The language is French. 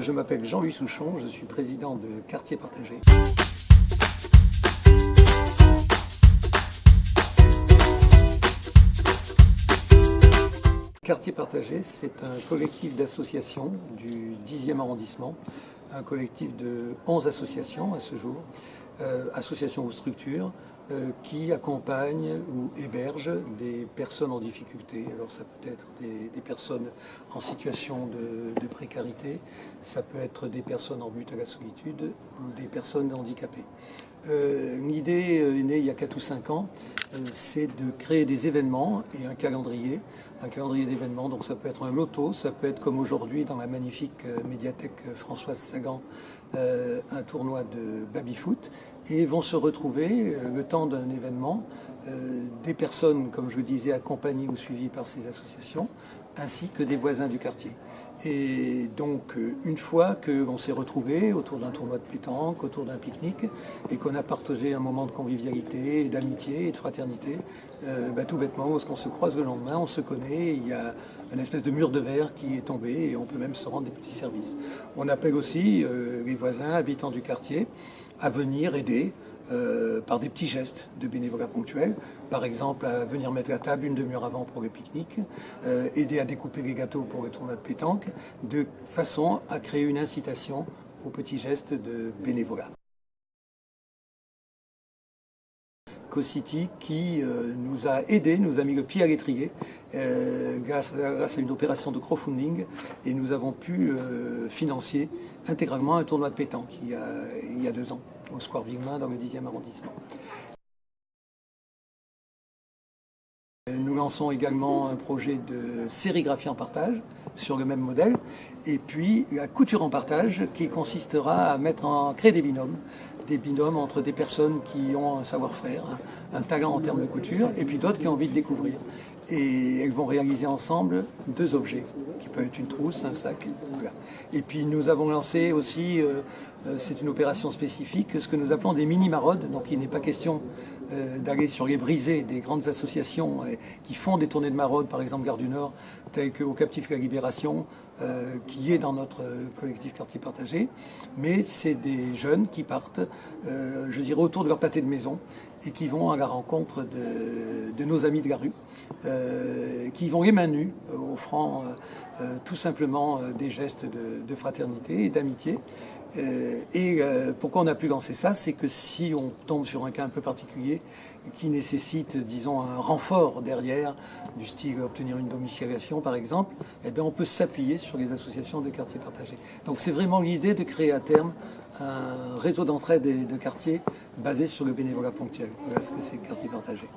Je m'appelle Jean-Louis Souchon, je suis président de Quartier Partagé. Quartier Partagé, c'est un collectif d'associations du 10e arrondissement, un collectif de 11 associations à ce jour, associations ou structures qui accompagnent ou hébergent des personnes en difficulté. Alors ça peut être des personnes en situation de précarité, ça peut être des personnes en butte à la solitude ou des personnes handicapées. L'idée est née il y a 4 ou 5 ans, c'est de créer des événements et un calendrier d'événements. Donc ça peut être un loto, ça peut être comme aujourd'hui dans la magnifique médiathèque Françoise Sagan, un tournoi de baby-foot, et vont se retrouver le temps d'un événement, des personnes, comme je le disais, accompagnées ou suivies par ces associations, ainsi que des voisins du quartier. Et donc, une fois qu'on s'est retrouvés autour d'un tournoi de pétanque, autour d'un pique-nique, et qu'on a partagé un moment de convivialité, d'amitié et de fraternité, tout bêtement, lorsqu'on se croise le lendemain, on se connaît, il y a une espèce de mur de verre qui est tombé et on peut même se rendre des petits services. On appelle aussi les voisins, habitants du quartier, à venir aider par des petits gestes de bénévolat ponctuel, par exemple à venir mettre la table une demi-heure avant pour le pique-nique, aider à découper les gâteaux pour le tournoi de pétanque, de façon à créer une incitation aux petits gestes de bénévolat. CoCity qui nous a aidés, nous a mis le pied à l'étrier grâce à une opération de crowdfunding, et nous avons pu financer intégralement un tournoi de pétanque il y a 2 ans au Square Villemain dans le 10e arrondissement. Nous lançons également un projet de sérigraphie en partage sur le même modèle, et puis la couture en partage qui consistera à créer des binômes entre des personnes qui ont un savoir-faire, un talent en termes de couture, et puis d'autres qui ont envie de découvrir. Et elles vont réaliser ensemble 2 objets, qui peuvent être une trousse, un sac. Voilà. Et puis nous avons lancé aussi, c'est une opération spécifique, ce que nous appelons des mini-maraudes. Donc il n'est pas question d'aller sur les brisées des grandes associations qui font des tournées de maraudes, par exemple Gare du Nord, telles qu'au Captif La Libération, qui est dans notre collectif Quartier Partagé. Mais c'est des jeunes qui partent, je dirais, autour de leur pâté de maison et qui vont à la rencontre de nos amis de la rue, qui vont les mains nues, offrant tout simplement des gestes de fraternité et d'amitié. Pourquoi on a pu lancer ça, c'est que si on tombe sur un cas un peu particulier qui nécessite, disons, un renfort derrière, du style obtenir une domiciliation par exemple, eh bien on peut s'appuyer sur les associations de quartiers partagés. Donc c'est vraiment l'idée de créer à terme un réseau d'entraide de quartiers basé sur le bénévolat ponctuel. Voilà ce que c'est Quartier Partagé.